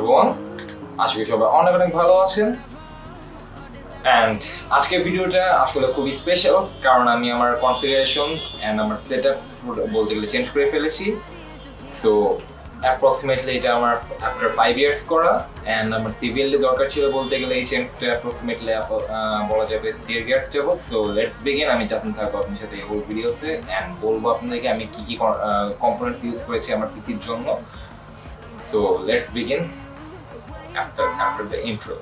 Everyone, আশা করি সবাই অনেক অনেক ভালো আছেন। অ্যান্ড আজকের ভিডিওটা আসলে খুবই স্পেশাল, কারণ আমি আমার কনফিগারেশন অ্যান্ড আমার সেট আপ বলতে গেলে চেঞ্জ করে ফেলেছি। সো অ্যাপ্রক্সিমেটলি এটা আমার আফটার 5 ইয়ার্স করা, অ্যান্ড আমার সিভিলি দরকার ছিল বলতে গেলে এই চেঞ্জটা অ্যাপ্রক্সিমেটলি বলা যাবে 1.5 ইয়ার্স যাবো। So let's begin. আমি জাসিন থাকবো আপনার সাথে এই হোল ভিডিওতে, অ্যান্ড বলবো আপনাদেরকে আমি কি কি কম্পোনেন্টস ইউজ করেছি আমার পিসির জন্য। So let's begin after the intro.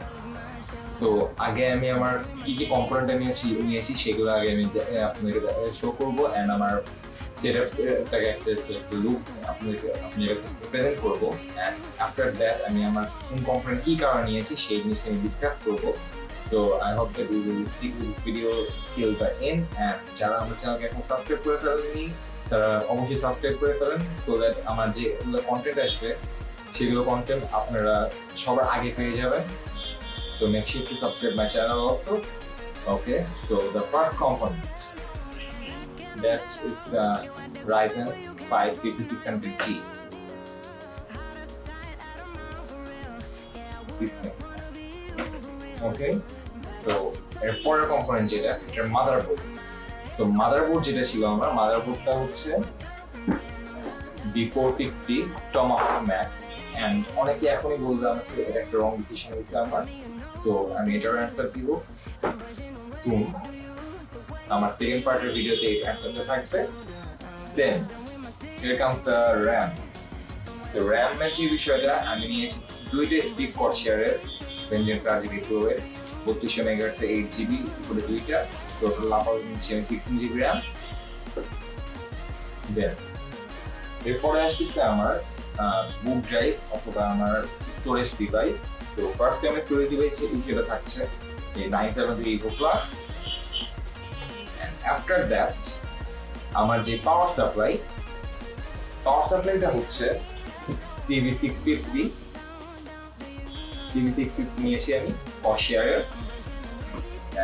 So আগে আমি আমার কি কি কম্পোনেন্ট আমি নিয়েছি সেগুলো আগে আমি আপনাদেরকে শো করবো, অ্যান্ড আমার সেটআপটাকে একটা লুক আপনাদেরকে প্রেজেন্ট করবো। অ্যান্ড আফটার দ্যাট আমি আমার কোন কম্পোনেন্ট কি কারণে নিয়েছি সেই জিনিসটা আমি ডিসকাস করবো। So I hope that you will stick with video till the end. And যারা আমার চ্যানেলকে এখন সাবস্ক্রাইব করে ফেলেননি তারা অবশ্যই সাবস্ক্রাইব করে ফেলেন, সো দ্যাট আমার যেগুলো কন্টেন্ট আসবে সেগুলো কন্টেন্ট আপনারা সবার আগে পেয়ে যাবেন। So make sure to subscribe my channel also. Okay, so the first component, that is the Ryzen 5 5600G. This thing. Okay, so এরপরের কম্পোনেন্ট যেটা এটা মাদারবোর্ড। সো মাদারবোর্ড যেটা ছিল আমার মাদারবোর্ডটা হচ্ছে B450 Tomahawk Max, and অনেকে এখনই বলবে আমাকে এটা একটা রং ডিসিশন হয়েছে আমার। সো আমি এটার অ্যান্সার দিব সুন, আমার সেকেন্ড পার্টের ভিডিওতে এই অ্যান্সারটা থাকবে। দেন here comes the RAM. So RAM এর যে বিষয়টা আমি নিয়েছি দুইটা স্পিড কোর শেয়ারের ভেঞ্জেন্ট রাজিবি প্রো এর 3200 মেগাহার্টজ 8GB করে দুইটা, টোটাল আপাতত নিচ্ছি আমি 16GB RAM। দেন এরপরে আসছে আমার বুক ড্রাইভ অথবা আমার স্টোরেজ ডিভাইস। তো ফার্স্ট আমি স্টোরেজ ডিভাইস যেটা থাকছে এই 973 Evo Plus, and after that আমার যে পাওয়ার সাপ্লাইটা হচ্ছে CV650 নিয়েছি আমি কশিয়ারের।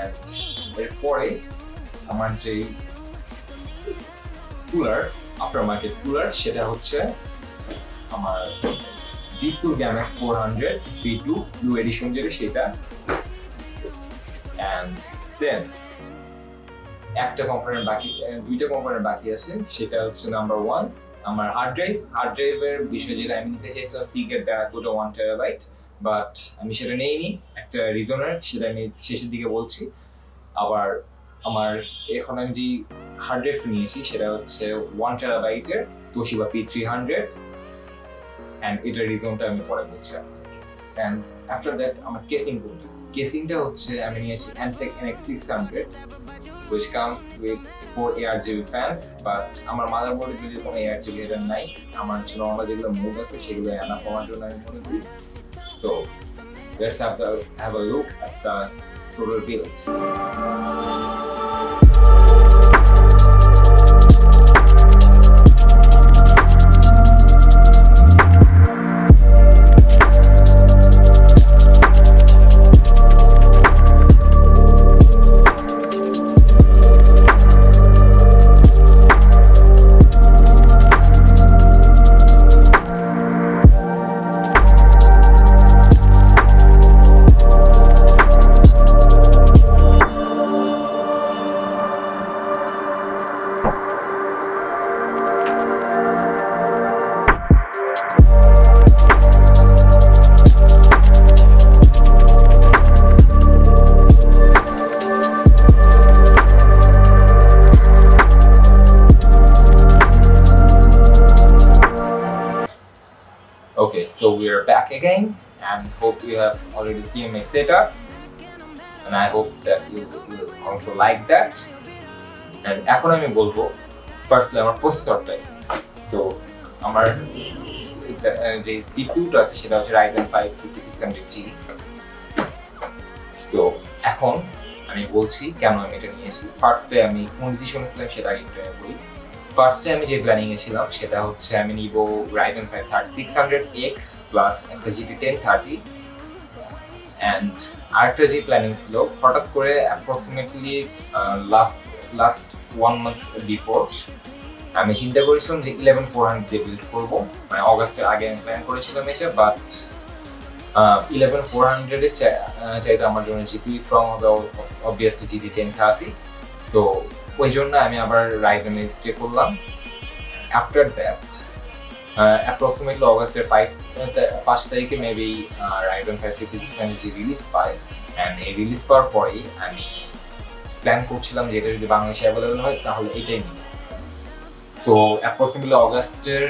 এন্ড এরপরে আমার যে কুলার আফটার মার্কেট কুলার সেটা হচ্ছে আমার D2 Gamex 400 V2 Blue Edition যেটা সেটা। অ্যান্ড দেন দুইটা কম্পোনেন্ট বাকি আছে, সেটা হচ্ছে নাম্বার 1 আমার হার্ড ড্রাইভের বিষয় যেটা আমি নিতে চাইছিলাম সিগেট ব্যারাকুডা 1TB, বাট আমি সেটা নেইনি একটা রিজনের, সেটা আমি শেষের দিকে বলছি। আবার আমার এখন আমি যে হার্ড ড্রাইভ নিয়েছি সেটা হচ্ছে 1TB এর Toshiba P300, and এটার রিজনটা আমি পরে বলছি আপনাকে। অ্যান্ড আফটার দ্যাট আমার কেসিংটা হচ্ছে আমি নিয়েছি Antec NX600 which comes with 4 ARGB fans, but আমার মাদারবোর্ডে যদি কোনো ARGB হেডার নাই, আমার জন্য নর্মাল যেগুলো মুভ আছে সেগুলো আনা পাওয়ার জন্য আমি মনে করি। So let's have a look at the total build. Okay, so we are back again, and hope you have already seen my setup, and I hope that you will also like that. And এখন আমি বলবো firstly আমার প্রসেসরটাই। So আমার যে সিপিইউটা আছে সেটা হচ্ছে Ryzen 5 5600G। So এখন আমি বলছি কেন আমি এটা নিয়েছি। ফার্স্টে আমি কোন ডিসিশন নিয়েছিলাম সেটা আগে একটু বলি। ফার্স্টে আমি যে প্ল্যানিং এ ছিলাম সেটা হচ্ছে আমি নিব Ryzen 5 3600X প্লাস একটা GT 1030, অ্যান্ড আরেকটা যে প্ল্যানিং ছিল হঠাৎ করে অ্যাপ্রক্সিমেটলি লাস্ট 1 month বিফোর আমি চিন্তা করেছিলাম যে 11400 দিয়ে বিল্ড করবো, মানে অগাস্টের আগে আমি প্ল্যান করেছিলাম এটা, বাট 11400 এর চাইতে আমার জন্য জিপিইউ স্ট্রং হবে অবভিয়াসলি জিটি 1030। সো ওই জন্য আমি আবার রাইজেন স্টে করলাম। আফটার দ্যাট অ্যাপ্রক্সিমেটলি অগাস্টের 5 তারিখে মেবি রাইজেন 550 রিলিজ পায়। অ্যান্ড এই রিলিজ পাওয়ার পরেই আমি প্ল্যান করছিলাম যে এটা যদি বাংলাদেশে অ্যাভেলেবল হয় তাহলে এটাই নিই। সো অ্যাপ্রক্সিমেটলি অগাস্টের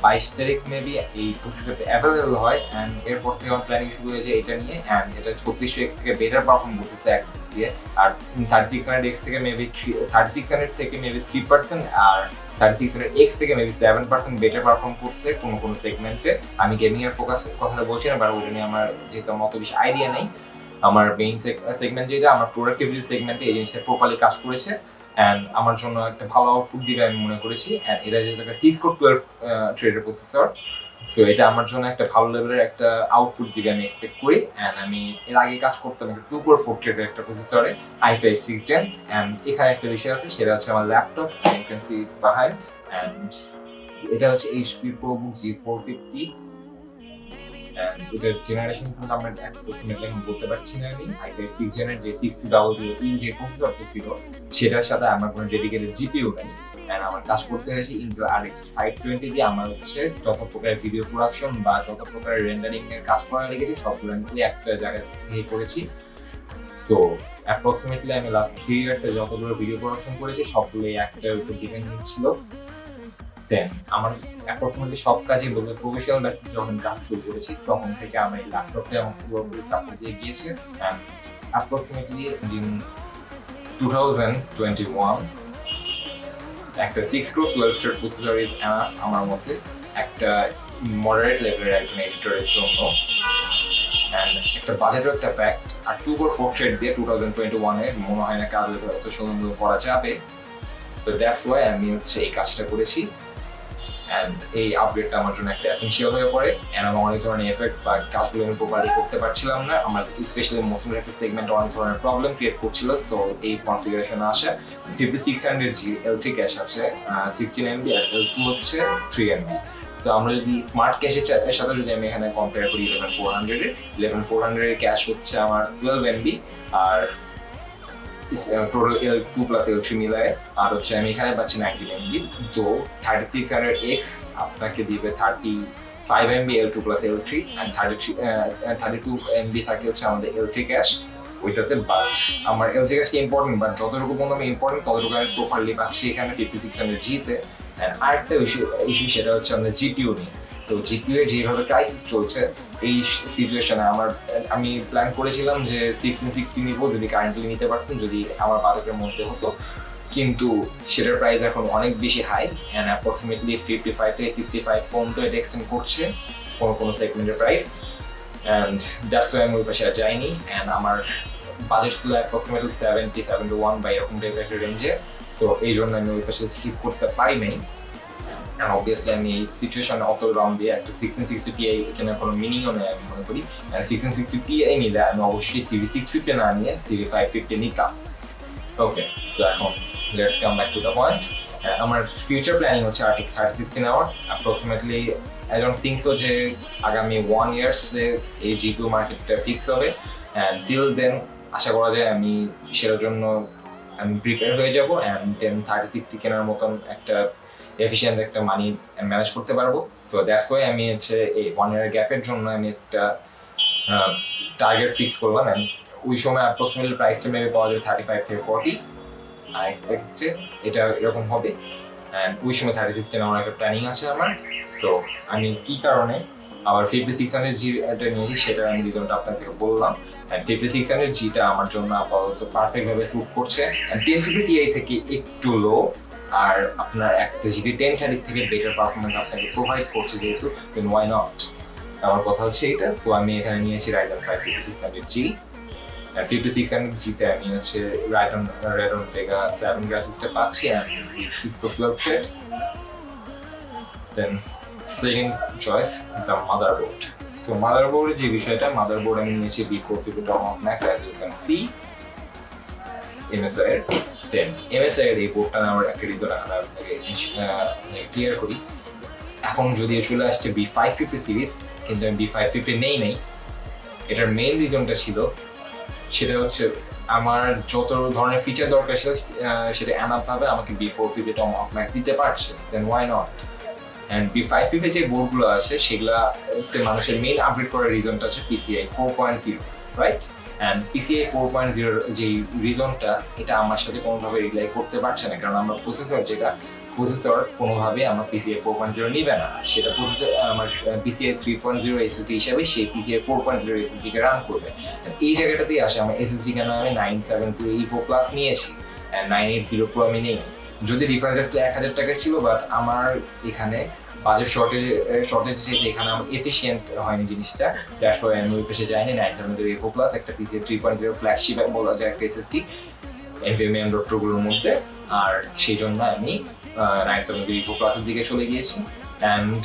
22 তারিখ মেবি এই প্রসেসরটা অ্যাভেলেবল হয়। অ্যান্ড এরপর থেকে আমার প্ল্যানিং শুরু হয়েছে এটা নিয়ে। অ্যান্ড এটা 3600X থেকে বেটার পারফর্ম করতেছে এক দিয়ে, আর 3600X থেকে মেবি 3600 থেকে মেবি 3%, আর 3600X থেকে মেবি 7% বেটার পারফর্ম করছে কোনো সেগমেন্টে। আমি গেমিং এর ফোকাস কথাটা বলছি না, বাট ওটা নিয়ে আমার যেহেতু আমার অত বেশি আইডিয়া নেই। আমার মেইন সেগমেন্ট যেটা আমার প্রোডাক্টিভিটি সেগমেন্টে এই জিনিসটা প্রপারলি কাজ করেছে অ্যান্ড আমার জন্য একটা ভালো আউটপুট দিবে আমি মনে করেছি। অ্যান্ড এটা যেহেতু একটা 6 কোর 12 থ্রেডের প্রসেসর, সো এটা আমার জন্য একটা ভালো লেভেলের একটা আউটপুট দিবে আমি এক্সপেক্ট করি। অ্যান্ড আমি এর আগে কাজ করতাম একটা 2 কোর 4 থ্রেডের একটা প্রসেসরে i5 6 Gen। অ্যান্ড এখানে একটা বিষয় আছে, সেটা হচ্ছে আমার laptop, you can see behind. And এটা হচ্ছে HP ProBook G450। এটার জেনারেশন কিন্তু আমরা অ্যাপ্রক্সিমেটলি এখন বলতে পারছি না। আমি i5 6 Gen এর যে 6200E যে প্রসেসরটা ছিল সেটার সাথে আমার কোনো ডেডিকেটেড জিপিইউ নেই। অ্যান্ড আমার কাজ করতে হয়েছে Intel RX 520 দিয়ে। আমার হচ্ছে যত প্রকার ভিডিও প্রোডাকশন বা যত প্রকার রেন্ডারিং এর কাজ করা লেগেছে সবগুলো আমি একটা জায়গায় থেকে করেছি। সো অ্যাপ্রক্সিমেটলি আমি লাস্ট 3 ইয়ার্সে যতগুলো ভিডিও প্রোডাকশন করেছি সবগুলোই একটার উপর ডিপেন্ডেন্ট ছিল। দেন আমার অ্যাপ্রক্সিমেটলি সব কাজে বলতে প্রফেশনাল ব্যাপারে যখন কাজ শুরু করেছি তখন থেকে আমার এই ল্যাপটপটা আমার পুরোপুরি সাপোর্ট দিয়ে গিয়েছে। অ্যান্ড অ্যাপ্রক্সিমেটলি ইন 2021 একটা 6 core 12 thread processor is enough আমার মতে একটা মডারেট লেভেলের একজন এডিটরের জন্য। অ্যান্ড একটা বাজেটও একটা ফ্যাক্ট। আর 2 কোর 4 থ্রেড দিয়ে 2021-এ মনে হয় না কাজ এত সুন্দর করা যাবে। সো দ্যাটস ওয়াই আমি হচ্ছে এই কাজটা করেছি। অ্যান্ড এই আপডেটটা আমার জন্য একটা এসেনশিয়াল হয়ে পড়ে। অ্যান্ড আমি অনেক ধরনের এফেক্ট বা কাজগুলো আমি প্রপারলি করতে পারছিলাম না। আমার স্পেশালি মোশন গ্রাফিক্স সেগমেন্টে অনেক ধরনের প্রবলেম ক্রিয়েট করছিল। সো এই কনফিগারেশনে আসে 5600G L3 ক্যাশ আছে 16 MB, আর L2 হচ্ছে 3 MB। সো আমরা যদি স্মার্ট ক্যাশের সাথে যদি আমি এখানে কম্পেয়ার করি 11400 এর ক্যাশ হচ্ছে আমার 12 MB, আর টোটাল L2 প্লাস L3 মিলায় আর হচ্ছে আমি এখানে পাচ্ছি 19 MB। তো 3600X আপনাকে দিবে 35 MB L2 plus L3, and 32 MB থাকে হচ্ছে আমাদের L3 ক্যাশ ওইটাতে। বাট আমার L3 ক্যাশটা ইম্পর্টেন্ট, বাট যতটুকু পর্যন্ত আমি ইম্পর্টেন্ট ততটুকু আমি প্রপারলি পাচ্ছি এখানে 5600G-তে। আরেকটা ইস্যু সেটা হচ্ছে আমাদের জিপিইউ নিয়ে। সো জিপিইউ এর যেভাবে ক্রাইসিস চলছে এই সিচুয়েশনে আমি প্ল্যান করেছিলাম যে 1660 নিব যদি কারেন্টলি নিতে পারতাম, যদি আমার বাজেটের মধ্যে হতো, কিন্তু সেটার প্রাইস এখন অনেক বেশি হাই। অ্যান্ড অ্যাপ্রক্সিমেটলি 55 থেকে 65 পর্যন্ত এটা এক্সটেন্ড করছে কোনো সেগমেন্টের প্রাইস। অ্যান্ড দ্যাটস ওয়াই আমি ওই পাশে আর যাইনি। অ্যান্ড আমার বাজেট ছিল অ্যাপ্রক্সিমেটলি 71 বা এরকম টাইপের একটা রেঞ্জে। সো এই জন্য আমি ওই পাশে স্কিপ করতে পারি নাই। And obviously আমি এই সিচুয়েশনে অত দাম দিয়ে একটা 1660 Ti এখানে কোনো মিনিংও নেই আমি মনে করি। and 1660 Ti নিলে আমি অবশ্যই CV 650 না নিয়ে CV 550 নিতাম। ওকে, সো এখন let's come back to the point. আমার ফিউচার প্ল্যানিং হচ্ছে RTX 3060 নেওয়ার। Approximately I don't think so যে আগামী 1 ইয়ার্সে এই জিপিইউ মার্কেটটা ফিক্স হবে। অ্যান্ড টিল দেন আশা করা যায় আমি সেটার জন্য আমি প্রিপেয়ার হয়ে যাবো। অ্যান্ড দেন 3060 কেনার মতন একটা এফিশিয়েন্ট একটা মানি ম্যানেজ করতে পারবো। সো দ্যাটস ওয়াই আমি হচ্ছে এই 1 ইয়ার গ্যাপের জন্য আমি একটা টার্গেট ফিক্স করলাম। অ্যান্ড ওই সময় অ্যাপ্রক্সিমেটলি প্রাইসটা মেবি পাওয়া যাবে 35 থেকে 40। আই এক্সপেক্ট যে এটা এরকম হবে। অ্যান্ড ওই সময় 3060 নেওয়ার একটা প্ল্যানিং আছে আমার। সো আমি কী কারণে আবার 5600G-টা নিয়েছি সেটা আমি রিজনটা আপনাকে বললাম। অ্যান্ড 5600G-টা আমার জন্য আপাতত পারফেক্টভাবে স্যুট করছে। অ্যান্ড 1050 Ti থেকে একটু লো, আর আপনার একটা জিবি 1030 থেকে বেটার পারফরমেন্স আপনাকে প্রোভাইড করছে যেহেতু, দেন ওয়াই নট। আমার কথা হচ্ছে এটা। সো আমি এখানে নিয়েছি রাইজেন 5 5600G। 5600G-তে আমি হচ্ছে রাইজেন ভেগা 7 গ্রাফিক্সটা পাচ্ছি and 6 core 12 thread. Then second choice the motherboard. So মাদারবোর্ডের যে বিষয়টা, মাদারবোর্ড আমি নিয়েছি B450 Tomahawk Max, as you can see MSI এর। দেন MSI এর এই বোর্ডটা আমার একটা রিজন আপনাকে ক্লিয়ার করি। এখন যদি চলে আসছে B550 সিরিজ, কিন্তু আমি B550 নেই। এটার মেইন রিজনটা ছিল সেটা হচ্ছে আমার যত ধরনের ফিচার দরকার ছিল সেটা এনাফ ভাবে আমাকে B450 এটা ম্যাক্স দিতে পারছে, দেন ওয়াই নট। অ্যান্ড B550 যে বোর্ডগুলো আছে সেগুলাতে মানুষের মেইন আপডেট করার রিজনটা হচ্ছে PCI 4.0, রাইট? অ্যান্ড PCI 4.0 যে রিজনটা এটা আমার সাথে কোনোভাবে রিলাই করতে পারছে না, কারণ আমার প্রসেসর কোনোভাবে আমার PCI 4.0 নিবে না, সেটা প্রসেসর আমার PCI 3.0 SSD হিসাবে সেই PCI 4.0 SSD কে রান করবে। এই জায়গাটাতেই আসে আমার SSD কেন আমি 970E4 Plus নিয়েছি, 980 Pro আমি নেই। যদি ডিফারেন্স 1000 টাকা ছিল, বাট আমার এখানে বাজেট শর্টেজ যেটা এখানে আমার এফিসিয়েন্ট হয়নি জিনিসটা, দ্যাটস ওয়াই আমি ওই পেশে যাইনি। 970E4 Plus একটা PCI 3.0 ফ্ল্যাগশিপ বলা যায় একটা SSD NVMe M.2 গুলোর মধ্যে, আর সেই জন্য আমি 970E4 Plus এর দিকে চলে গিয়েছি। অ্যান্ড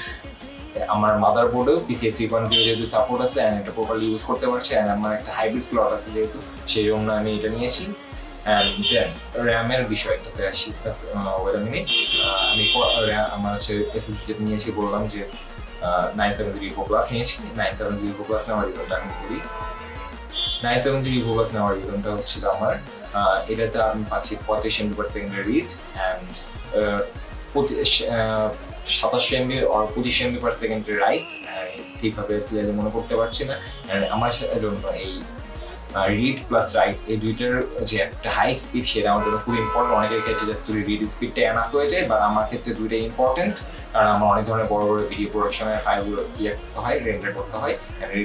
আমার মাদারবোর্ডেও PCI 3.0 যেহেতু সাপোর্ট আছে অ্যান্ড এটা প্রপারলি ইউজ করতে পারছে, অ্যান্ড আমার একটা হাইব্রিড স্লট আছে যেহেতু, সেই জন্য আমি এটা নিয়েছি। অ্যান্ড দেন র্যামের বিষয়টাতে আসি। ওয়েট আ মিনিট, আমি আমার হচ্ছে SSD যেটা নিয়েছি বললাম যে 970E4 Plus নিয়েছি। 970E4 Plus নেওয়ার রিজনটা আমি বলি। 970E4 Plus নেওয়ার রিজনটা হচ্ছিল আমার এটাতে আমি পাচ্ছি 35 MB/s রিড অ্যান্ড 2700 MB আর 25 MB/s রাইট, ঠিকভাবে ক্লিয়ারলি মনে করতে পারছি না। আমার জন্য এই রিড প্লাস রাইট এই দুইটার যে একটা হাই স্পিড সেটা আমার জন্য খুব ইম্পর্টেন্ট। অনেকের ক্ষেত্রে জাস্ট রিড স্পিডটা এনাফ হয়ে যায়, বা আমার ক্ষেত্রে দুইটাই ইম্পর্টেন্ট, কারণ আমার অনেক ধরনের বড় বড় ভিডিও প্রোডাকশনের ফাইলগুলো করতে হয়, রেন্ডার করতে হয়।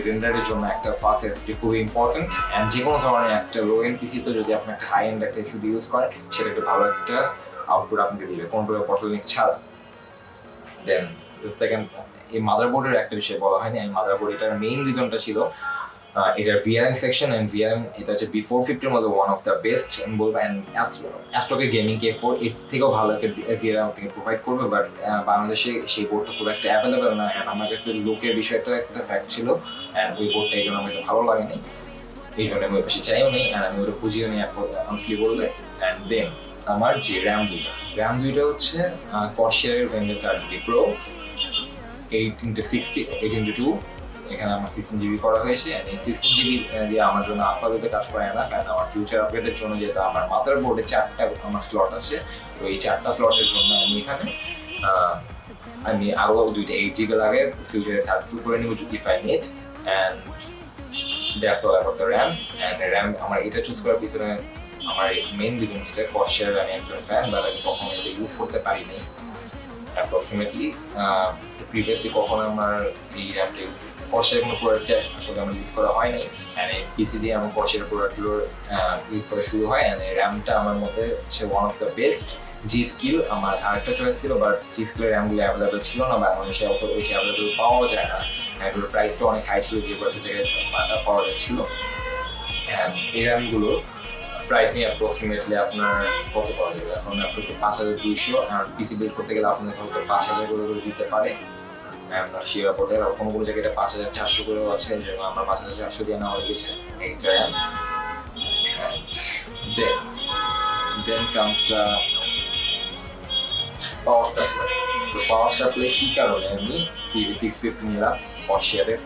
রেন্ডারের জন্য একটা ফাস্ট এসএসডি খুবই ইম্পর্টেন্ট। অ্যান্ড যে কোনো ধরনের একটা লো এন্ড পিসিতে যদি আপনি একটা হাই এন্ড একটা এসএসডি ইউজ করেন, সেটা একটা ভালো একটা আউটপুট আপনাকে দিবে কোনো প্রকার বটলনেক ছাড়া। দেন সেকেন্ড, এই মাদারবোর্ডের একটা বিষয় বলা হয়নি। আমি মাদারবোর্ড এটার মেইন রিজনটা ছিল এটার VRM সেকশন, অ্যান্ড VRM এটা হচ্ছে B450 এর মধ্যে ওয়ান অফ দ্য বেস্ট আমি বলবো। অ্যান্ড অ্যাস্ট্রোকের গেমিং K4 এর থেকেও ভালো একটা VRM আপনাকে প্রোভাইড করবে, বাট বাংলাদেশে সেই বোর্ডটা খুব একটা অ্যাভেলেবেল না। অ্যান্ড আমার কাছে লোকের বিষয়টা একটা ফ্যাক্ট ছিল, অ্যান্ড ওই বোর্ডটা এই জন্য আমার ভালো লাগেনি, এই জন্য আমি ওই পাশে চাইও নেই, অ্যান্ড আমি ওটা খুঁজিও নিই অনেস্টলি বললে। অ্যান্ড দেন আমার যে র্যাম দুইটা হচ্ছে কর্সারের ভেঞ্জার 30 Pro 8x2, এখানে আমার 16GB করা হয়েছে। এই 16GB দিয়ে আমার জন্য আপাতত কাজ করে না, কারণ আমার ফিউচার আপগ্রেডের জন্য যেহেতু আমার মাদারবোর্ডে 4টা আমার স্লট আছে, তো এই 4টা স্লটের জন্য আমি এখানে আমি আরও 2টা 8GB লাগে ফিউচারে 32 করে নিব যদি if I need. And that's all about the RAM. And RAM আমার এটা চুজ করার পিছনে আমার মেইন রিজন যেটা কর্সার, আমি একজন ফ্যান, বাট আমি কখনো এটা ইউজ করতে পারিনি অ্যাপ্রক্সিমেটলি। প্রিভিয়াসলি কখনো আমার এই র্যামটা কর্সার কোনো প্রোডাক্টে আসলে আমার ইউজ করা হয়নি, অ্যান্ড এই পিসি দিয়ে আমার কর্সার প্রোডাক্টগুলো ইউজ করা শুরু হয়। অ্যান্ড এই র্যামটা আমার মধ্যে হচ্ছে one of the best. G-Skill আমার আরেকটা চয়েস ছিল, বাট G-Skill এর র্যামগুলো অ্যাভেলেবেল ছিল না, বাংলাদেশে অত বেশি অ্যাভেলেবেল পাওয়া যায় না। এগুলোর প্রাইসটা অনেক হাই ছিল, যে কয়েকটা জায়গায় পাওয়া যাচ্ছিল। অ্যান্ড এই র্যামগুলো প্রাইসিং অ্যাপ্রক্সিমেটলি আপনার কত পাওয়া যাবে এখন, অ্যাপ্রক্সিমেটলি 5200, আর পিসি বিল করতে গেলে আপনাদের হয়তো 5000 করে দিতে পারে। আপনার শিরা পড়ে আর কোনো কোনো জায়গায় 5400 করেও আছে, যেমন আমরা 5400 দিয়ে নেওয়া হয়েছে এইটা। Then comes power supply. So power supply কী কারণে আমি 650 নিলাম কর্সারের।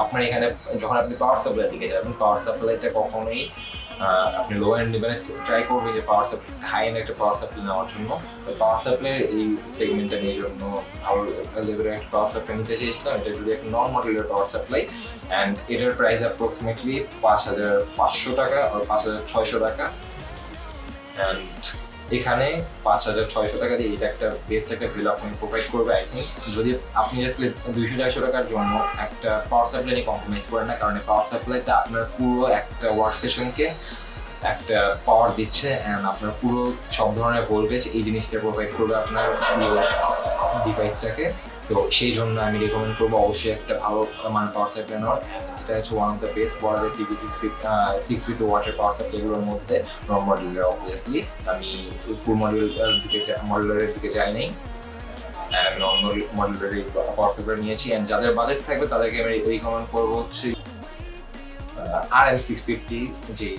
আপনার এখানে যখন আপনি পাওয়ার সাপ্লাই দিকে যাবেন, পাওয়ার সাপ্লাইটা কখনোই আপনি লো এন্ড নেবেন, ট্রাই করবেন যে পাওয়ার সাপ্লাই হাই এন্ড একটা পাওয়ার সাপ্লাই নেওয়ার জন্য। তো পাওয়ার সাপ্লাই এই সেগমেন্টটা নিয়ে জন্য ভালো লেভেলের একটা পাওয়ার সাপ্লাই নিতে চেয়েছিলাম। এটা যদি একটা নন মডেলের পাওয়ার সাপ্লাই, অ্যান্ড এটার প্রাইস অ্যাপ্রক্সিমেটলি 5500 টাকা আর 5600 টাকা। অ্যান্ড এখানে 5600 টাকা দিয়ে এটা একটা বেস্ট একটা বিল আপনি প্রোভাইড করবে আই থিঙ্ক। যদি আপনি আসলে 200-250 টাকার জন্য একটা পাওয়ার সাপ্লাই নিয়ে কম্প্রোমাইজ করেন না, কারণ পাওয়ার সাপ্লাইটা আপনার পুরো একটা ওয়ার্ক সেশনকে একটা পাওয়ার দিচ্ছে, অ্যান্ড আপনার পুরো সব ধরনের ভোল্টেজ এই জিনিসটা প্রোভাইড করবে আপনার ডিভাইসটাকে। তো সেই জন্য আমি রেকমেন্ড করবো অবশ্যই একটা ভালো মানে পাওয়ার সাপ্লাই নেওয়ার। এটা হচ্ছে ওয়ান অফ দ্য বেস্ট বলা যায় 650 ওয়াটের পাওয়ার সাপ্লাইগুলোর মধ্যে। নন মডেলের অবভিয়াসলি আমি ফুল মডেলের দিকে যাই নাই, আমি নন মডেলের পাওয়ার সাপ্লাই নিয়েছি। অ্যান্ড যাদের বাজেট থাকবে তাদেরকে আমি রিকমেন্ড করবো হচ্ছে RM650 যে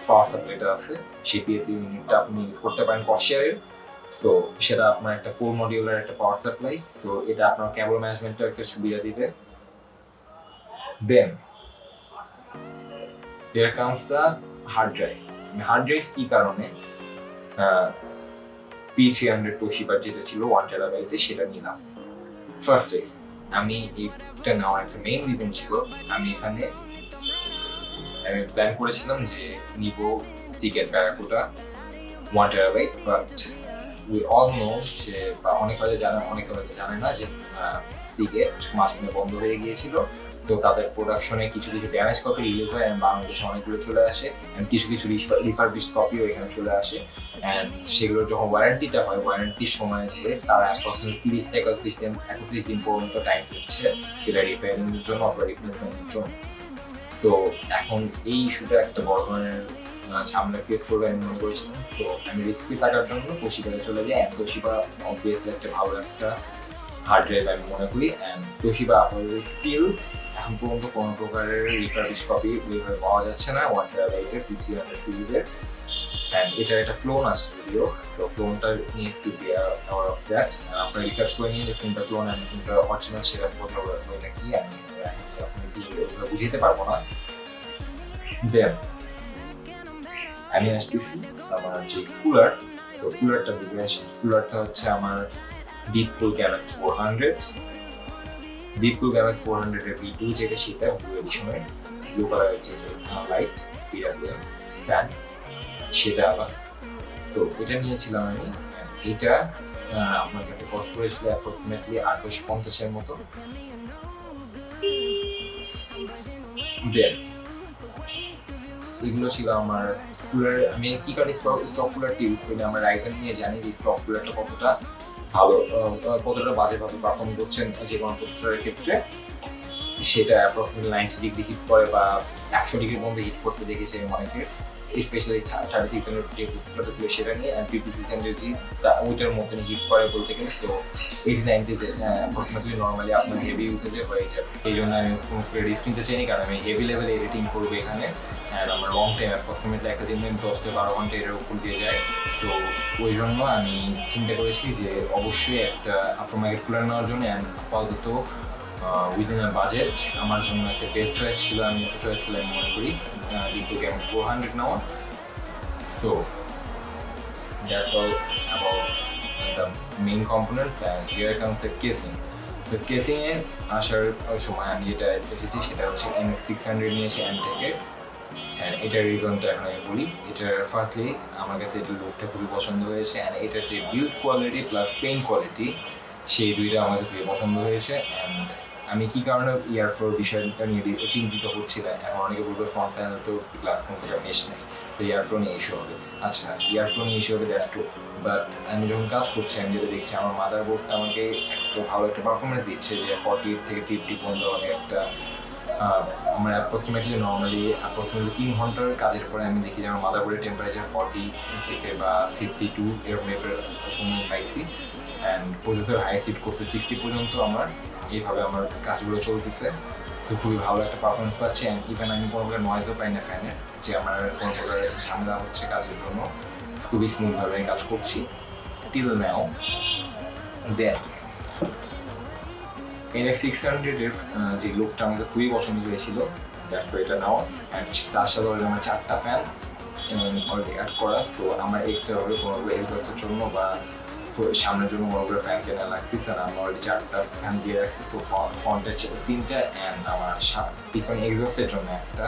পাওয়ার সাপ্লাইটা আছে, সেই পিএসসি ইউনিটটা আপনি ইউজ করতে পারেন কর্সারের। সো সেটা আপনার একটা ফুল মডিউলার একটা পাওয়ার সাপ্লাই। সো এটা আপনার কেবল ম্যানেজমেন্টের একটা সুবিধা দিবে। Then here comes the hard drive. Hard drive কি কারণে P300 তোশিবার যেটা ছিল 1 TB সেটা নিলাম। ফার্স্টে আমি এটা নেওয়ার একটা মেইন রিজন ছিল, আমি এখানে প্ল্যান করেছিলাম যে নিব Seagate Barracuda 1 TB, but we all know যে বা অনেকে হয়তো জানে না যে সিগেট মাঝখানে বন্ধ হয়ে গিয়েছিল। সো তাদের প্রোডাকশনে কিছু ড্যামেজ কপি রিলিজ হয় অ্যান্ড বাংলাদেশে অনেকগুলো চলে আসে অ্যান্ড কিছু রিফারবিশড কপিও এখানে চলে আসে অ্যান্ড সেগুলো যখন ওয়ারেন্টিটা হয়, ওয়ারেন্টির সময় যে তারা অ্যাপ্রক্সিমেটলি 30 থেকে 31 দিন পর্যন্ত টাইম দিচ্ছে সেটা রিপেয়ারিংয়ের জন্য অথবা রিপ্লেসমেন্টের জন্য। সো এখন এই ইস্যুটা একটা বড় ধরনের ঝামেলা ক্রিয়েট করবে আমি মনে করেছিলাম। সো আমি রিস্কি থাকার জন্য তোশিবাতে চলে যাই অ্যান্ড তোশিবা অবভিয়াসলি একটা ভালো একটা হার্ড ড্রাইভ আমি মনে করি অ্যান্ড তোশিবা আপনাদের স্টিল এখন পর্যন্ত কোনো প্রকারের রিফারবিশ কপি ওইভাবে পাওয়া যাচ্ছে না 1 TB P300 সিরিজের। অ্যান্ড এটার একটা ক্লোন আছে যদিও, সো ক্লোনটা নিয়ে একটু বি অ্যাওয়ার অফ দ্যাট। আপনারা রিসার্চ করে নিয়ে যে কোনটা ক্লোন অ্যান্ড কোনটা অরিজিনাল সেটা কোথাও হয় নাকি আমি এখন বুঝতে পারবো না। দেন আমি আসতেছি আমার যে কুলার, সো কুলারটা দিকে আসি। কুলারটা হচ্ছে আমার ডিপকুল গ্যালাক্সি 400 এর V2 যেটা সেটা ব্লু এডিশনের ব্লু কালারের যে লাইট PWM ফ্যান সেটা আবার। সো এটা নিয়েছিলাম আমি। এটা আমার কাছে কস্ট করেছিল অ্যাপ্রক্সিমেটলি 850 এর মতো। দেন এগুলো ছিল আমার কুলার। আমি কি কারণে স্টক কুলারটি ইউজ করি, আমরা রাইটার নিয়ে জানি যে স্টক কুলারটা কতটা ভালো, কতটা বাজেভাবে পারফর্ম করছেন যে কোনো প্রসেসরের ক্ষেত্রে। সেটা অ্যাপ্রক্সিমেটলি 90 ডিগ্রি হিট করে বা 100 ডিগ্রি পর্যন্ত হিট করতে দেখেছি আমি অনেকে, স্পেশালি 3600 যে প্রসেসরটা ছিল সেটা নিয়ে PP600 জি ওইটার মতন হিট করে বলতে গেলে। সো 80-90 অ্যাপ্রক্সিমেটলি নর্মালি আপনার হেভি ইউজেজে হয়ে যাবে। এই জন্য আমি কোনো রিস্ক নিতে চাইনি, কারণ আমি হেভি লেভেলে এডিটিং করবো এখানে অ্যান্ড আমার লং টাইম অ্যাপ্রক্সিমেটলি একটা দিন 10 থেকে 12 ঘন্টা এটার উপর দিয়ে যায়। সো ওই জন্য আমি চিন্তা করেছি যে অবশ্যই একটা আফটারমার্কেট কুলার নেওয়ার জন্য অ্যান্ড আপাতত উইদিন আ বাজেট আমার জন্য একটা বেস্ট চয়েস ছিল। আমি একটা চয়েস ছিল আমি মনে করি ডিপো গ্যাম 400 নেওয়া। So that's all about the main components and here comes the casing. তো কেসিংয়ে আসার সময় আমি যেটা এসেছি সেটা হচ্ছে MX600 নিয়েছি থেকে। অ্যান্ড এটার রিজনটা এখন আমি বলি। এটার ফার্স্টলি আমার কাছে এটার লুকটা খুবই পছন্দ হয়েছে অ্যান্ড এটার যে build quality plus paint quality সেই দুইটা আমার কাছে খুবই পছন্দ হয়েছে। অ্যান্ড আমি কি কারণে ইয়ারফ্লোর বিষয়টা নিয়ে চিন্তিত হচ্ছিলাম, এখন অনেকে বলবে ফ্রন্ট প্যানেল তো গ্লাস কোনটা মেশ নেই, তো ইয়ারফ্লো নিয়ে ইস্যু হবে। আচ্ছা ইয়ারফ্লো নিয়ে ইস্যু হবে দ্যাটস ট্রু, বাট আমি যখন কাজ করছি আমি যেটা দেখছি আমার মাদারবোর্ডটা আমাকে একটা ভালো একটা পারফরমেন্স দিচ্ছে যে 48 থেকে 50 পর্যন্ত আমি একটা আমার অ্যাপ্রক্সিমেটলি নর্মালি 3 ঘন্টার কাজের পরে আমি দেখি যে আমার মাদারবোর্ডের টেম্পারেচার 40 থেকে বা 52 এরকম পাইছি অ্যান্ড প্রসেসর হাই সিট করছে 60 পর্যন্ত। আমার এইভাবে আমার কাজগুলো চলতেছে, তো খুবই ভালো একটা পারফরমেন্স পাচ্ছি অ্যান্ড ইভেন আমি কোনো প্রকার নয়েজও পাই না ফ্যানের, যে আমার কোনো প্রকার ঝামেলা হচ্ছে কাজের জন্য। খুবই স্মুথভাবে আমি কাজ করছি টিল নাও। দেন MX600 এর যে লুকটা আমাকে খুবই পছন্দ হয়েছিল, দ্যাটস ওয়াই এটা নেওয়া। অ্যান্ড তার সাথে অলরেডি আমার 4টা ফ্যান অলরেডি অ্যাড করা। সো আমার এক্সট্রাভাবে কোনো এক্সস্টের জন্য বা সামনের জন্য কোনো করে ফ্যান কেনা লাগতেছে না, আমি অলরেডি 4টা ফ্যান দিয়ে রাখছি। সো ফ্রন্টের 3টা অ্যান্ড আমার পিছনে এক্সস্টের জন্য একটা,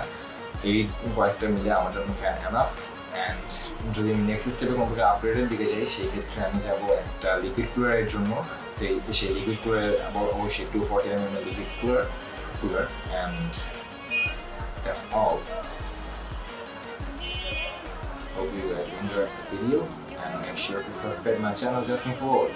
এই কয়েকটা মিলে আমার জন্য ফ্যান এনাফ। অ্যান্ড যদি আমি নেক্সট স্টেপে কোনো আপগ্রেডের দিকে যাই সেই ক্ষেত্রে আমি যাবো একটা লিকুইড কুলারের জন্য। সেই লিকুইড কুলার অবশ্যই 240 mm liquid cooler and that's all. Hope you guys enjoyed the video and make sure to subscribe my channel just in forward.